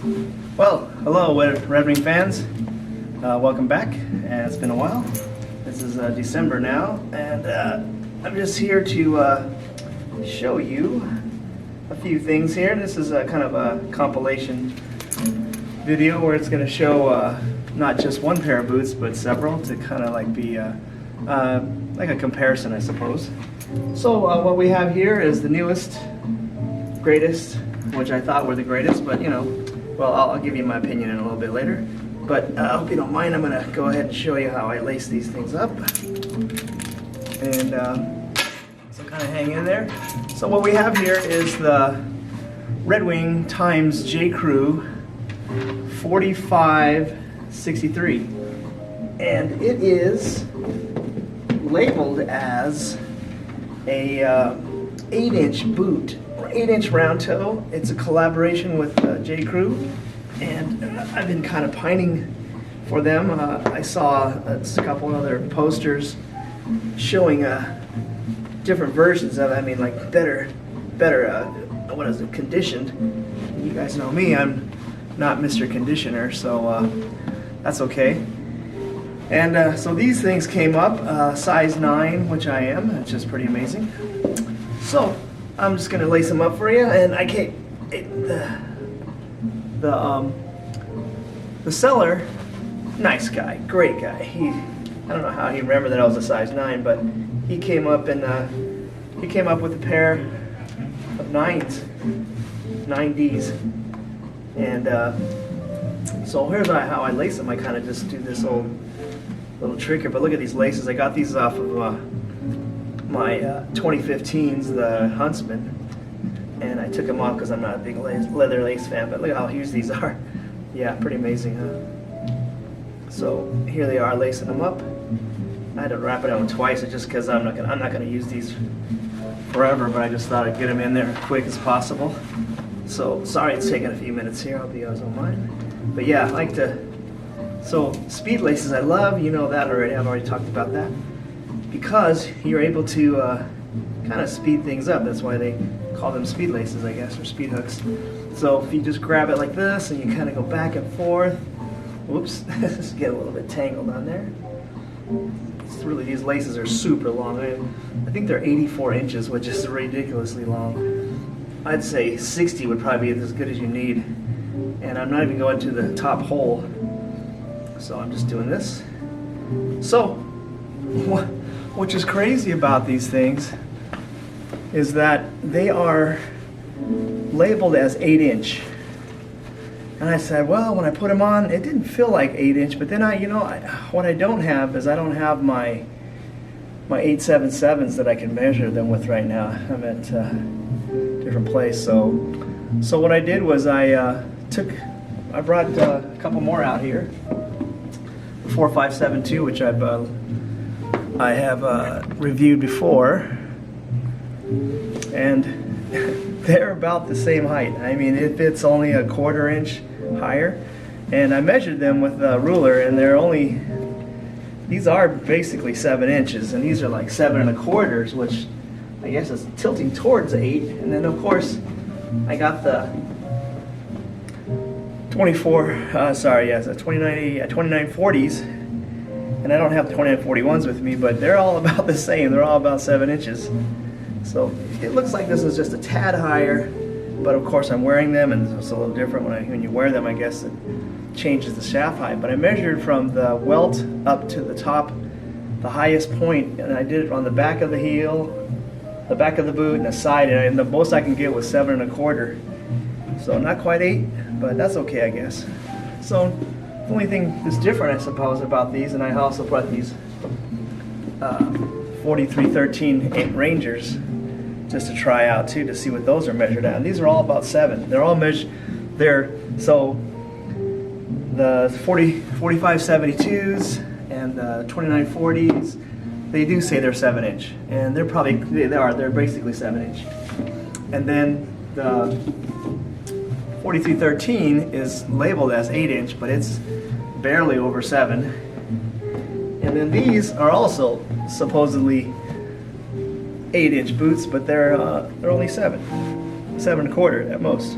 Well, hello Red Wing fans. Welcome back. It's been a while. This is December now, and I'm just here to show you a few things here. This is a kind of a compilation video where it's going to show not just one pair of boots, but several, to kind of like be like a comparison, I suppose. So what we have here is the newest, greatest, which I thought were the greatest, but you know, well, I'll give you my opinion in a little bit later. But I hope you don't mind. I'm going to go ahead and show you how I lace these things up. And so kind of hang in there. So what we have here is the Red Wing times JCrew 4563. And it is labeled as a 8-inch boot, 8-inch round toe. It's a collaboration with JCrew, and I've been kind of pining for them. I saw a couple other posters showing different versions of it. I mean, like better, what is it, conditioned. You guys know me, I'm not Mr. Conditioner, so that's okay. And so these things came up, size 9, which I am, which is pretty amazing. So I'm just gonna lace them up for you, and I can't. The seller, nice guy, great guy. I don't know how he remembered that I was a size 9, but he came up and he came up with a pair of 9Ds, and so here's how I lace them. I kind of just do this old little trick here, but look at these laces. I got these off of my 2015s, the Huntsman, and I took them off because I'm not a big leather lace fan, but look how huge these are. Yeah, pretty amazing, huh? So here they are, lacing them up. I had to wrap it on twice just because I'm not gonna use these forever, but I just thought I'd get them in there as quick as possible. So sorry it's taking a few minutes here, I hope you guys don't mind. But yeah, I like to, so speed laces I love, you know that already, I've already talked about that. Because you're able to kind of speed things up. That's why they call them speed laces, I guess, or speed hooks. So if you just grab it like this and you kind of go back and forth, whoops, let's get a little bit tangled on there. It's really, these laces are super long. I think they're 84 inches, which is ridiculously long. I'd say 60 would probably be as good as you need. And I'm not even going to the top hole. So I'm just doing this. So, which is crazy about these things is that they are labeled as 8-inch. And I said, well, when I put them on, it didn't feel like 8-inch, but then what I don't have is I don't have my 877s that I can measure them with right now. I'm at a different place. So what I did was I brought a couple more out here. The 4572, which I have reviewed before, and they're about the same height. I mean, if it's only a 1/4 inch higher, and I measured them with a ruler, and these are basically 7 inches, and these are like 7 1/4, which I guess is tilting towards 8. And then of course I got the 2940s, and I don't have the 2941s with me, but they're all about the same. They're all about 7 inches. So it looks like this is just a tad higher, but of course I'm wearing them, and it's a little different when you wear them. I guess it changes the shaft height. But I measured from the welt up to the top, the highest point, and I did it on the back of the heel, the back of the boot, and the side, and the most I can get was 7 1/4. So not quite 8, but that's okay, I guess. So the only thing that's different, I suppose, about these, and I also brought these 4313 Rangers just to try out too, to see what those are measured at. And these are all about 7. They're all measured. So the 4572s and the 2940s, they do say they're 7 inch, and they're basically 7 inch. And then the 4313 is labeled as 8 inch, but it's barely over 7. And then these are also supposedly 8-inch boots, but they're only 7 1/4 at most.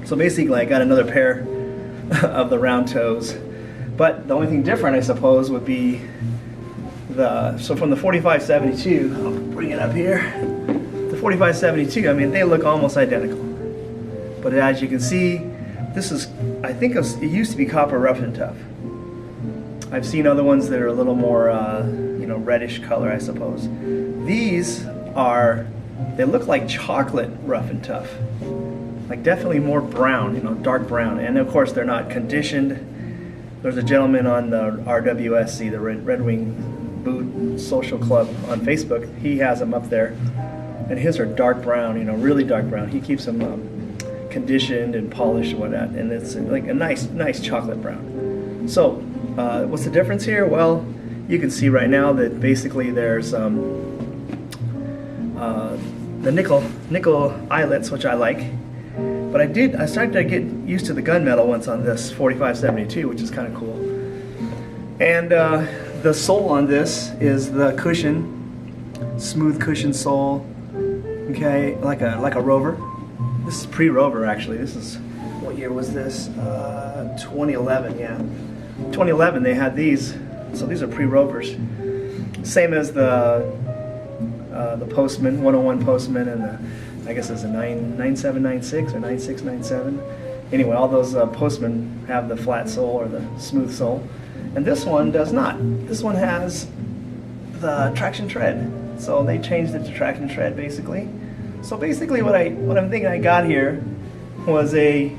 So basically I got another pair of the round toes. But the only thing different, I suppose, would be so from the 4572, I'll bring it up here. The 4572, I mean, they look almost identical. But as you can see, this is, I think it used to be copper rough and tough. I've seen other ones that are a little more, you know, reddish color, I suppose. These are, they look like chocolate rough and tough. Like definitely more brown, you know, dark brown. And of course they're not conditioned. There's a gentleman on the RWSC, the Red Wing Boot Social Club on Facebook. He has them up there. And his are dark brown, you know, really dark brown. He keeps them conditioned and polished and whatnot. And it's like a nice chocolate brown. So, what's the difference here? Well, you can see right now that basically there's the nickel eyelets, which I like. But I started to get used to the gunmetal ones on this 4572, which is kind of cool. And the sole on this is the cushion, smooth cushion sole. Okay, like a Rover. This is pre-Rover actually. This is, what year was this? 2011, yeah. 2011 they had these, so these are pre-Rovers. Same as the Postman, 101 Postman, and the, I guess it's a 9796 or 9697. Anyway, all those Postmen have the flat sole or the smooth sole. And this one does not. This one has the traction tread. So they changed it to traction tread basically. So basically what I'm thinking I got here was a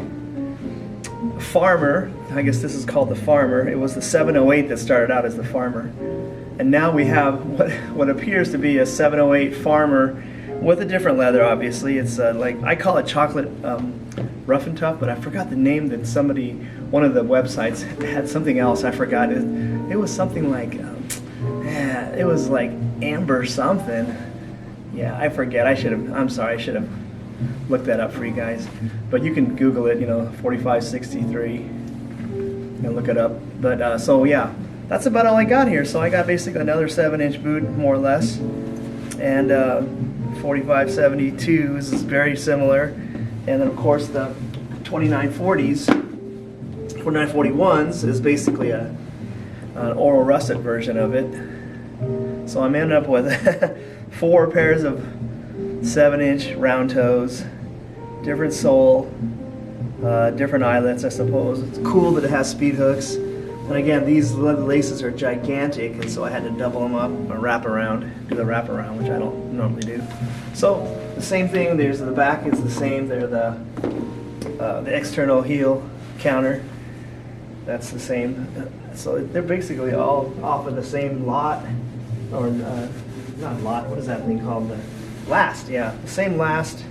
Farmer. I guess this is called the Farmer. It was the 708 that started out as the Farmer. And now we have what appears to be a 708 Farmer with a different leather, obviously. It's like, I call it chocolate rough and tough, but I forgot the name that somebody, one of the websites had something else, I forgot. It was something like, it was like amber something. Yeah, I forget, I'm sorry, I should have looked that up for you guys. But you can Google it, you know, 4563, and look it up. But so yeah, that's about all I got here. So I got basically another 7-inch boot, more or less. And 4572 is very similar, and then of course the 2940s, 2941s is basically an oral russet version of it. So I'm ending up with 4 pairs of 7-inch round toes, different sole, different eyelets, I suppose. It's cool that it has speed hooks. And again, these laces are gigantic, and so I had to double them up or do the wrap around, which I don't normally do. So the same thing, there's the back is the same. They're the external heel counter. That's the same. So they're basically all off of the same lot, or not lot, what is that thing called? The last, yeah, the same last.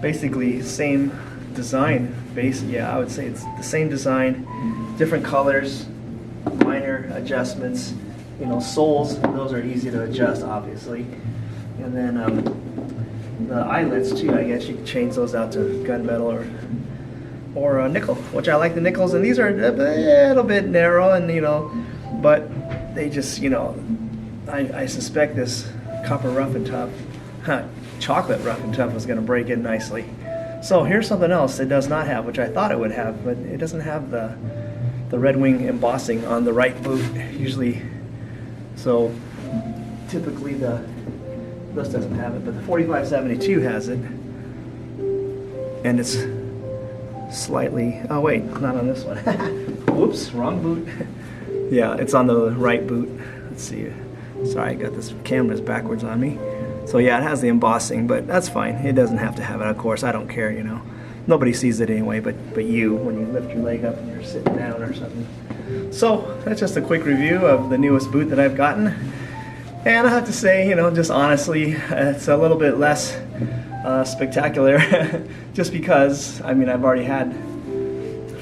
Basically same design base. Yeah, I would say it's the same design. Different colors, minor adjustments, you know, soles, those are easy to adjust, obviously. And then the eyelets too, I guess you can change those out to gunmetal or nickel, which I like the nickels, and these are a little bit narrow, and you know, but they just, you know, I suspect this copper rough and tough, chocolate rough and tough was going to break in nicely. So here's something else it does not have, which I thought it would have, but it doesn't have the Red Wing embossing on the right boot usually. So typically this doesn't have it, but the 4572 has it, and it's slightly, oh wait, not on this one. Whoops, wrong boot. Yeah, it's on the right boot. Let's see, sorry, I got this camera's backwards on me. So yeah, it has the embossing, but that's fine. It doesn't have to have it, of course. I don't care, you know. Nobody sees it anyway, but you, when you lift your leg up and you're sitting down or something. So that's just a quick review of the newest boot that I've gotten. And I have to say, you know, just honestly, it's a little bit less spectacular just because, I mean, I've already had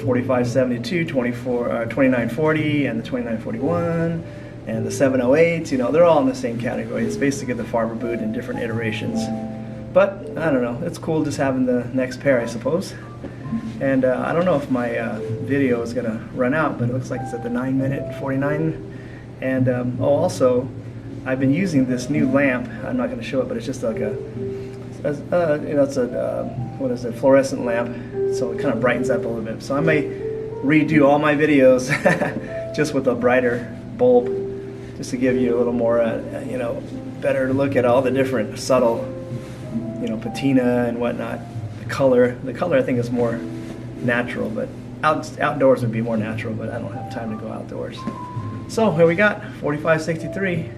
4572, 2940, and the 2941. And the 708s, you know, they're all in the same category. It's basically the Farmer boot in different iterations. But, I don't know, it's cool just having the next pair, I suppose. And I don't know if my video is going to run out, but it looks like it's at the 9:49. And, oh, also, I've been using this new lamp. I'm not going to show it, but it's just like a it's a what is it, fluorescent lamp, so it kind of brightens up a little bit. So I may redo all my videos just with a brighter bulb, just to give you a little more, better look at all the different subtle, patina and whatnot. The color I think is more natural, but outdoors would be more natural, but I don't have time to go outdoors. So here we got 4563.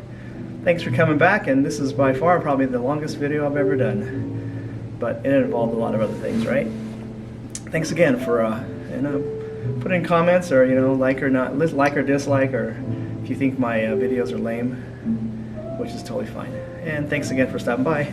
Thanks for coming back, and this is by far probably the longest video I've ever done, but it involved a lot of other things, right? Thanks again for put in comments, or like or dislike, or if you think my videos are lame, which is totally fine. And thanks again for stopping by.